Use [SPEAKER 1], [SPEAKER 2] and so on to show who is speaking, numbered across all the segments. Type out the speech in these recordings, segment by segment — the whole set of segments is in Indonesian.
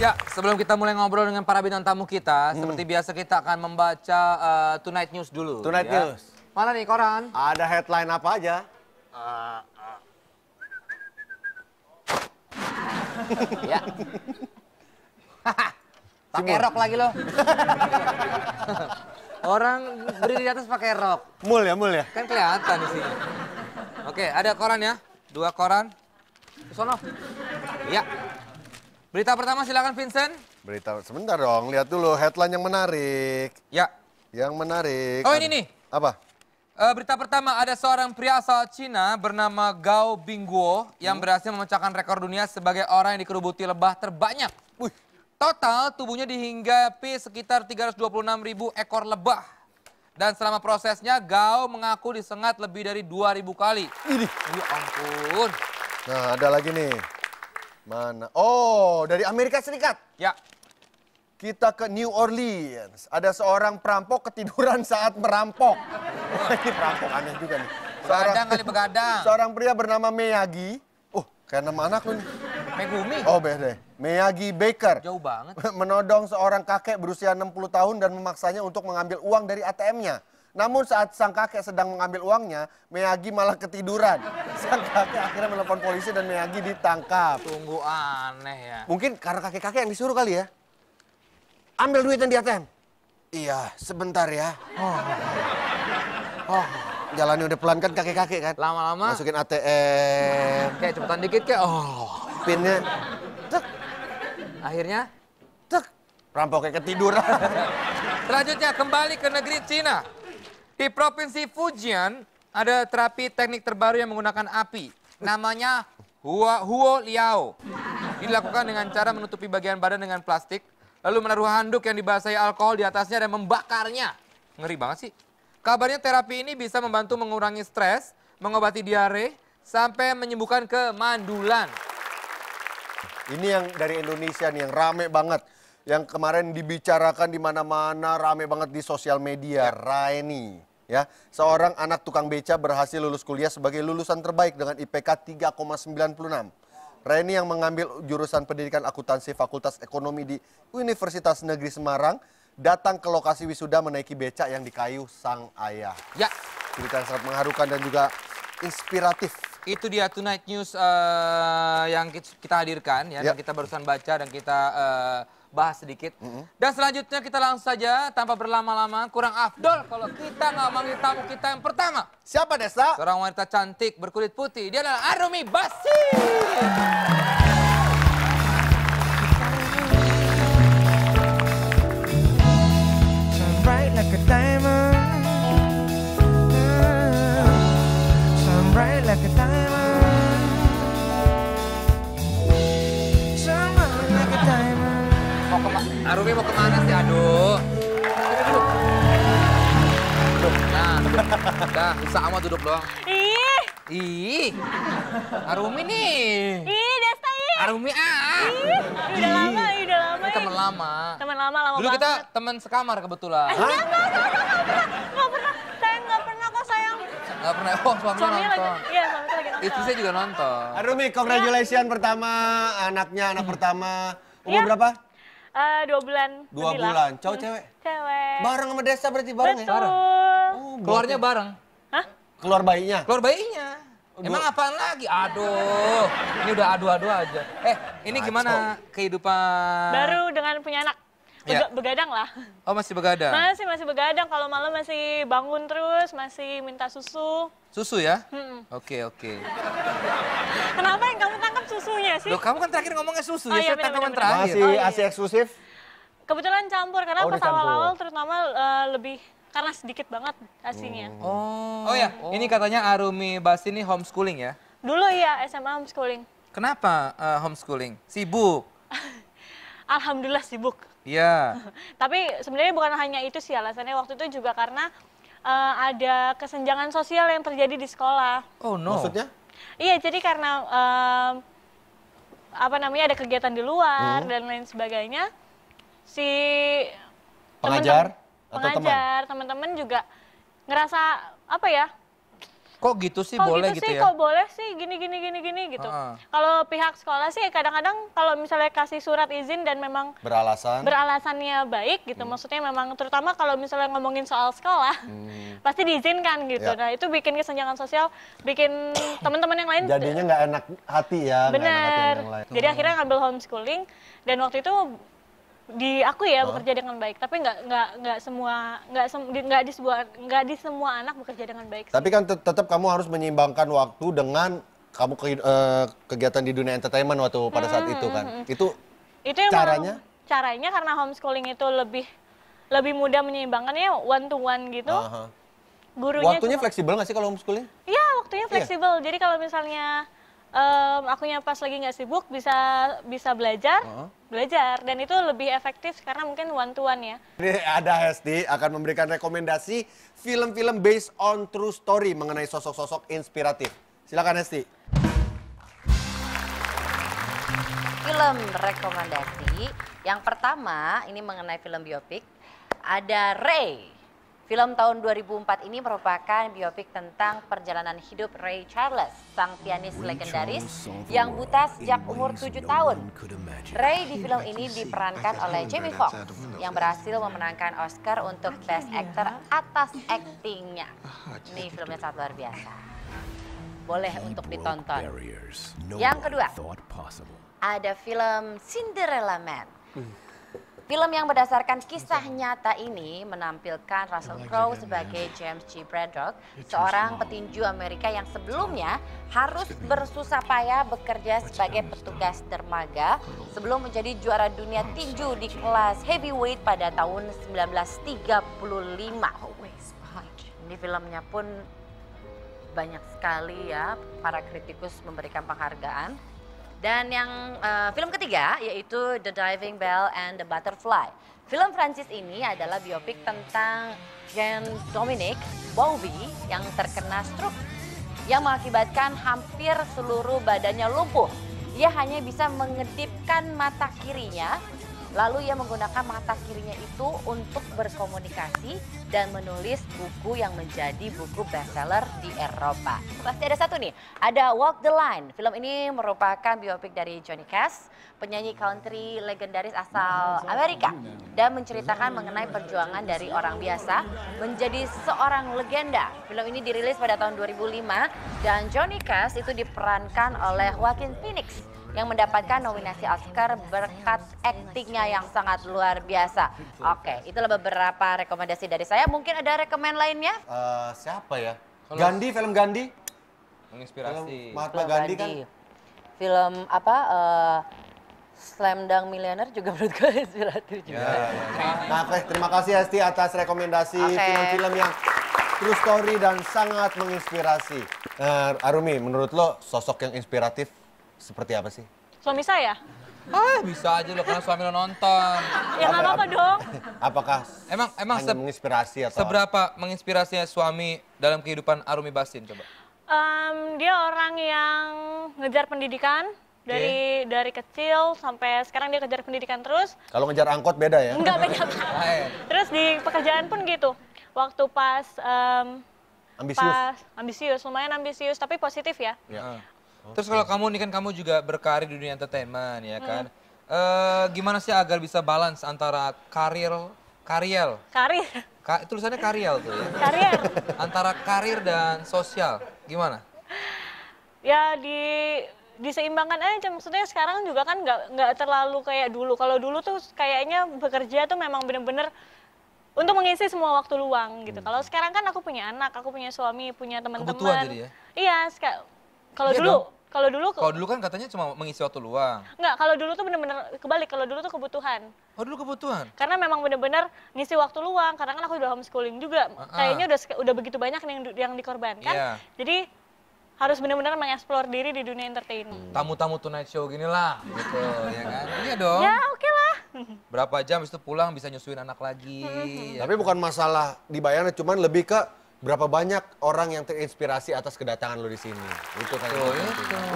[SPEAKER 1] Ya, sebelum kita mulai ngobrol dengan para bintang tamu kita, seperti biasa kita akan membaca Tonight News dulu.
[SPEAKER 2] Tonight
[SPEAKER 1] ya.
[SPEAKER 2] News.
[SPEAKER 1] Mana nih koran?
[SPEAKER 2] Ada headline apa aja?
[SPEAKER 1] Ya. Pakai rok lagi loh. Orang berdiri di atas pakai rok.
[SPEAKER 2] Mul ya?
[SPEAKER 1] Kan kelihatan di sini. Oke, ada koran ya. 2 koran. Kesono. Ya. Berita pertama silakan Vincent.
[SPEAKER 2] Berita sebentar dong, lihat dulu headline yang menarik.
[SPEAKER 1] Ya.
[SPEAKER 2] Yang menarik.
[SPEAKER 1] Oh ini nih.
[SPEAKER 2] Apa?
[SPEAKER 1] Berita pertama, ada seorang pria asal Cina bernama Gao Bingguo yang berhasil memecahkan rekor dunia sebagai orang yang dikerubuti lebah terbanyak.
[SPEAKER 2] Wih.
[SPEAKER 1] Total tubuhnya dihinggapi sekitar 326.000 ekor lebah. Dan selama prosesnya Gao mengaku disengat lebih dari 2.000 kali.
[SPEAKER 2] Ini.
[SPEAKER 1] Ya ampun.
[SPEAKER 2] Nah ada lagi nih. Mana? Oh dari Amerika Serikat.
[SPEAKER 1] Ya.
[SPEAKER 2] Kita ke New Orleans. Ada seorang perampok ketiduran saat merampok. Ini perampok aneh juga nih.
[SPEAKER 1] Begadang kali begadang.
[SPEAKER 2] Seorang pria bernama Miyagi. Kayak nama anak lu nih.
[SPEAKER 1] Megumi.
[SPEAKER 2] Oh beda. Miyagi Baker.
[SPEAKER 1] Jauh banget.
[SPEAKER 2] Menodong seorang kakek berusia 60 tahun dan memaksanya untuk mengambil uang dari ATM-nya. Namun saat sang kakek sedang mengambil uangnya, Miyagi malah ketiduran. Sang kakek akhirnya menelpon polisi dan Miyagi ditangkap.
[SPEAKER 1] Tunggu aneh ya.
[SPEAKER 2] Mungkin karena kakek-kakek yang disuruh kali ya. Ambil duit yang di ATM. Iya, sebentar ya. Jalannya udah pelan kan kakek-kakek kan.
[SPEAKER 1] Lama-lama.
[SPEAKER 2] Masukin ATM.
[SPEAKER 1] Kayak cepetan dikit kayak
[SPEAKER 2] Pinnya. Tek,
[SPEAKER 1] Akhirnya.
[SPEAKER 2] tek. Perampoknya ketiduran.
[SPEAKER 1] Selanjutnya kembali ke negeri Cina. Di Provinsi Fujian ada terapi teknik terbaru yang menggunakan api. Namanya Huo Liao. Dilakukan dengan cara menutupi bagian badan dengan plastik, lalu menaruh handuk yang dibasahi alkohol di atasnya dan membakarnya. Ngeri banget sih. Kabarnya terapi ini bisa membantu mengurangi stres, mengobati diare, sampai menyembuhkan kemandulan.
[SPEAKER 2] Ini yang dari Indonesia nih, yang rame banget. Yang kemarin dibicarakan di mana-mana, rame banget di sosial media. Raini, ya, seorang anak tukang beca berhasil lulus kuliah sebagai lulusan terbaik dengan IPK 3,96. Raini yang mengambil jurusan pendidikan akuntansi Fakultas Ekonomi di Universitas Negeri Semarang datang ke lokasi wisuda menaiki becak yang dikayu sang ayah.
[SPEAKER 1] Ya,
[SPEAKER 2] Cerita yang sangat mengharukan dan juga inspiratif.
[SPEAKER 1] itu dia Tonight News yang kita hadirkan ya, dan kita barusan baca dan kita bahas sedikit. Dan selanjutnya kita langsung saja tanpa berlama-lama, kurang afdol kalau kita nggak manggil tamu kita yang pertama.
[SPEAKER 2] Siapa Desa?
[SPEAKER 1] Seorang wanita cantik berkulit putih, dia adalah Arumi Basti.
[SPEAKER 3] Shine bright like a diamond. Shine bright like a diamond. Shine bright like a diamond.
[SPEAKER 1] Arumi mau kemana sih? Aduh. Sini duduk. Duduk. Nah, udah bisa amat duduk doang. Ih, Arumi nih.
[SPEAKER 3] Desta
[SPEAKER 1] Arumi
[SPEAKER 3] udah lama
[SPEAKER 1] Ini teman lama.
[SPEAKER 3] Teman lama
[SPEAKER 1] Dulu kita teman sekamar kebetulan.
[SPEAKER 3] Nggak pernah. Saya nggak pernah kok sayang.
[SPEAKER 1] Nggak pernah. Oh, suaminya nonton.
[SPEAKER 3] Iya, suaminya lagi nonton.
[SPEAKER 1] Istri saya juga nonton.
[SPEAKER 2] Arumi, congratulations pertama, anaknya anak pertama. Umur
[SPEAKER 3] Iya.
[SPEAKER 2] berapa?
[SPEAKER 3] 2 bulan.
[SPEAKER 2] 2
[SPEAKER 3] lebih lah.
[SPEAKER 2] bulan. Cowok cewek?
[SPEAKER 3] Cewek.
[SPEAKER 2] Bareng sama Desa berarti bareng ya?
[SPEAKER 3] Betul.
[SPEAKER 2] Oh,
[SPEAKER 1] Keluarnya bareng.
[SPEAKER 3] Hah?
[SPEAKER 2] keluar bayinya.
[SPEAKER 1] Keluar bayinya. Emang apaan lagi? Aduh, ini udah adu-adu aja. Ini gimana kehidupan?
[SPEAKER 3] Baru dengan punya anak.
[SPEAKER 1] Ya.
[SPEAKER 3] Begadang lah.
[SPEAKER 1] Oh, masih begadang?
[SPEAKER 3] Masih begadang. Kalau malam masih bangun terus, masih minta susu.
[SPEAKER 1] Susu ya? Oke.
[SPEAKER 3] Kenapa yang kamu tangkap susunya sih?
[SPEAKER 1] Loh, kamu kan terakhir ngomongnya susu
[SPEAKER 3] Oh,
[SPEAKER 1] ya,
[SPEAKER 3] iya,
[SPEAKER 1] saya tangkapan
[SPEAKER 3] bener-bener.
[SPEAKER 1] terakhir.
[SPEAKER 2] Masih
[SPEAKER 3] Oh, iya.
[SPEAKER 2] ASI eksklusif?
[SPEAKER 3] Kebetulan campur karena
[SPEAKER 2] Oh, udah
[SPEAKER 3] pas
[SPEAKER 2] campur.
[SPEAKER 3] awal-awal terutama lebih karena sedikit banget asinya.
[SPEAKER 1] Oh ya, ini katanya Arumi Basti ini homeschooling ya?
[SPEAKER 3] Dulu ya SMA homeschooling.
[SPEAKER 1] Kenapa homeschooling? Sibuk?
[SPEAKER 3] Alhamdulillah sibuk.
[SPEAKER 1] Iya.
[SPEAKER 3] Tapi sebenarnya bukan hanya itu sih alasannya, waktu itu juga karena ada kesenjangan sosial yang terjadi di sekolah.
[SPEAKER 1] Oh no.
[SPEAKER 2] Maksudnya?
[SPEAKER 3] Iya, jadi karena ada kegiatan di luar dan lain sebagainya, si
[SPEAKER 2] Pengajar atau teman?
[SPEAKER 3] teman-teman juga ngerasa
[SPEAKER 1] Kok gitu sih
[SPEAKER 3] kok
[SPEAKER 1] boleh
[SPEAKER 3] gitu
[SPEAKER 1] gitu
[SPEAKER 3] sih,
[SPEAKER 1] ya?
[SPEAKER 3] kok boleh sih gini gitu. Kalau pihak sekolah sih kadang-kadang kalau misalnya kasih surat izin dan memang beralasannya baik gitu, maksudnya memang terutama kalau misalnya ngomongin soal sekolah, pasti diizinkan gitu.
[SPEAKER 2] Ya.
[SPEAKER 3] Nah itu bikin kesenjangan sosial, bikin teman-teman yang lain
[SPEAKER 2] Jadinya nggak enak hati ya, nggak enak hati
[SPEAKER 3] bener.
[SPEAKER 2] yang lain.
[SPEAKER 3] Jadi akhirnya ngambil homeschooling dan waktu itu aku ya bekerja dengan baik, tapi nggak di semua anak bekerja dengan baik.
[SPEAKER 2] Tapi kan tetap kamu harus menyeimbangkan waktu dengan kamu kegiatan di dunia entertainment waktu pada saat itu kan. Itu
[SPEAKER 3] yang
[SPEAKER 2] caranya?
[SPEAKER 3] Caranya karena homeschooling itu lebih mudah menyeimbangkannya one to one gitu. Gurunya
[SPEAKER 2] Waktunya fleksibel nggak sih kalau homeschooling?
[SPEAKER 3] Iya, waktunya fleksibel. Jadi kalau misalnya akunya pas lagi nggak sibuk bisa belajar dan itu lebih efektif karena mungkin one to one ya.
[SPEAKER 2] Ini ada Hesti akan memberikan rekomendasi film-film based on true story mengenai sosok-sosok inspiratif. Silakan Hesti.
[SPEAKER 4] Film rekomendasi yang pertama ini mengenai film biopik, ada Ray. Film tahun 2004 ini merupakan biopik tentang perjalanan hidup Ray Charles, sang pianis legendaris yang buta sejak umur 7 tahun. Ray di film ini diperankan oleh Jamie Foxx yang berhasil memenangkan Oscar untuk Best Actor atas aktingnya. Ini filmnya sangat luar biasa. Boleh untuk ditonton. Yang kedua, ada film Cinderella Man. Film yang berdasarkan kisah nyata ini menampilkan Russell Crowe sebagai James G. Braddock, seorang petinju Amerika yang sebelumnya harus bersusah payah bekerja sebagai petugas dermaga sebelum menjadi juara dunia tinju di kelas heavyweight pada tahun 1935. Ini filmnya pun banyak sekali ya para kritikus memberikan penghargaan. Dan yang film ketiga yaitu The Diving Bell and the Butterfly. Film Prancis ini adalah biopik tentang Jean-Dominique Bourbon yang terkena stroke yang mengakibatkan hampir seluruh badannya lumpuh. Ia hanya bisa mengedipkan mata kirinya, lalu ia menggunakan mata kirinya itu untuk berkomunikasi dan menulis buku yang menjadi buku bestseller di Eropa. Pasti ada satu nih, ada Walk the Line. Film ini merupakan biopik dari Johnny Cash, penyanyi country legendaris asal Amerika, dan menceritakan mengenai perjuangan dari orang biasa menjadi seorang legenda. Film ini dirilis pada tahun 2005 dan Johnny Cash itu diperankan oleh Joaquin Phoenix yang mendapatkan nominasi Oscar berkat aktingnya yang sangat luar biasa. Oke, itulah beberapa rekomendasi dari saya. Mungkin ada rekomen lainnya?
[SPEAKER 2] Siapa ya? Gandhi, film Gandhi.
[SPEAKER 1] Menginspirasi.
[SPEAKER 2] Mahatma Gandhi kan.
[SPEAKER 4] Film apa? Slam Dunk Millionaire juga menurut gue inspiratif juga.
[SPEAKER 2] Nah, terima kasih Hesti atas rekomendasi film-film yang true story dan sangat menginspirasi. Arumi, menurut lo sosok yang inspiratif seperti apa sih?
[SPEAKER 3] Suami saya?
[SPEAKER 1] Bisa aja lo karena suami lo nonton.
[SPEAKER 3] Ya nggak apa-apa dong.
[SPEAKER 2] Apakah
[SPEAKER 1] Emang
[SPEAKER 2] hanya menginspirasi atau
[SPEAKER 1] seberapa menginspirasinya suami dalam kehidupan Arumi Bachsin coba?
[SPEAKER 3] Dia orang yang ngejar pendidikan dari kecil sampai sekarang dia kejar pendidikan terus.
[SPEAKER 2] Kalau ngejar angkot beda ya?
[SPEAKER 3] Enggak beda. Terus di pekerjaan pun gitu. Waktu pas ambisius, lumayan ambisius tapi positif ya.
[SPEAKER 1] Terus kalau kamu nih kan kamu juga berkarir di dunia entertainment ya kan. Gimana sih agar bisa balance antara karir? Tulisannya karyal tuh ya.
[SPEAKER 3] Karier.
[SPEAKER 1] Antara karir dan sosial. Gimana?
[SPEAKER 3] Ya diseimbangkan aja. Maksudnya sekarang juga kan nggak terlalu kayak dulu. Kalau dulu tuh kayaknya bekerja tuh memang bener-bener untuk mengisi semua waktu luang gitu. Kalau sekarang kan aku punya anak, aku punya suami, punya teman-teman.
[SPEAKER 1] Kebutuhan jadi ya?
[SPEAKER 3] Iya, kalau dulu
[SPEAKER 1] kan katanya cuma mengisi waktu luang.
[SPEAKER 3] Enggak, kalau dulu tuh bener-bener kebalik. Kalau dulu tuh kebutuhan.
[SPEAKER 1] Oh, dulu kebutuhan?
[SPEAKER 3] Karena memang bener-bener ngisi waktu luang. Karena kan aku udah homeschooling juga. Kayaknya udah begitu banyak yang dikorbankan.
[SPEAKER 1] Yeah.
[SPEAKER 3] Jadi harus benar-benar mengeksplor diri di dunia entertainment.
[SPEAKER 1] Tamu-tamu Tonight Show gini lah, gitu ya kan? Iya dong.
[SPEAKER 3] Ya oke lah.
[SPEAKER 1] Berapa jam habis itu pulang bisa nyusuin anak lagi. Ya.
[SPEAKER 2] Tapi bukan masalah dibayarnya, cuman lebih ke berapa banyak orang yang terinspirasi atas kedatangan lo di sini. Itu kan.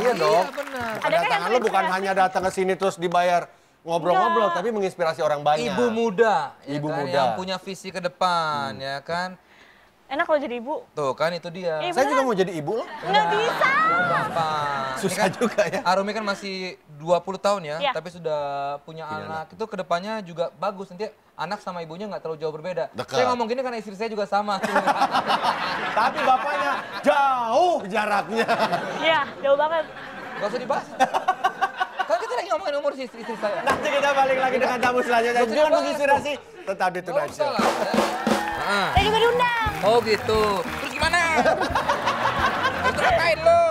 [SPEAKER 2] Iya dong.
[SPEAKER 1] Iya benar.
[SPEAKER 2] Kedatangan lo bukan hanya datang ke sini terus dibayar ngobrol-ngobrol, tapi menginspirasi orang banyak.
[SPEAKER 1] Ibu muda, ya
[SPEAKER 2] Ibu
[SPEAKER 1] kan?
[SPEAKER 2] muda.
[SPEAKER 1] Yang punya visi ke depan, ya kan?
[SPEAKER 3] enak kalau jadi ibu.
[SPEAKER 1] Tuh kan itu dia.
[SPEAKER 3] Iya,
[SPEAKER 2] Saya juga mau jadi ibu loh.
[SPEAKER 3] Nggak bisa.
[SPEAKER 1] Gampang.
[SPEAKER 2] Susah
[SPEAKER 1] Ini kan
[SPEAKER 2] juga ya.
[SPEAKER 1] Arumi kan masih 20 tahun ya,
[SPEAKER 3] Iya.
[SPEAKER 1] tapi sudah punya anak. Itu kedepannya juga bagus. Nanti anak sama ibunya nggak terlalu jauh berbeda.
[SPEAKER 2] Dekat.
[SPEAKER 1] Saya ngomong gini karena istri saya juga sama.
[SPEAKER 2] Tapi bapaknya jauh jaraknya.
[SPEAKER 3] Iya, jauh banget.
[SPEAKER 1] Gak usah dibahas. Kan kita lagi ngomongin umur si istri saya.
[SPEAKER 2] Nanti kita balik lagi dengan tamu selanjutnya.
[SPEAKER 1] Gak usah
[SPEAKER 2] Jangan
[SPEAKER 1] dibahas
[SPEAKER 2] menginspirasi. Tetap di
[SPEAKER 1] Gak
[SPEAKER 2] Tonight
[SPEAKER 1] usah
[SPEAKER 2] Show.
[SPEAKER 1] lah.
[SPEAKER 3] Saya juga diundang.
[SPEAKER 1] Oh gitu. Terus gimana? Terus ngapain lo?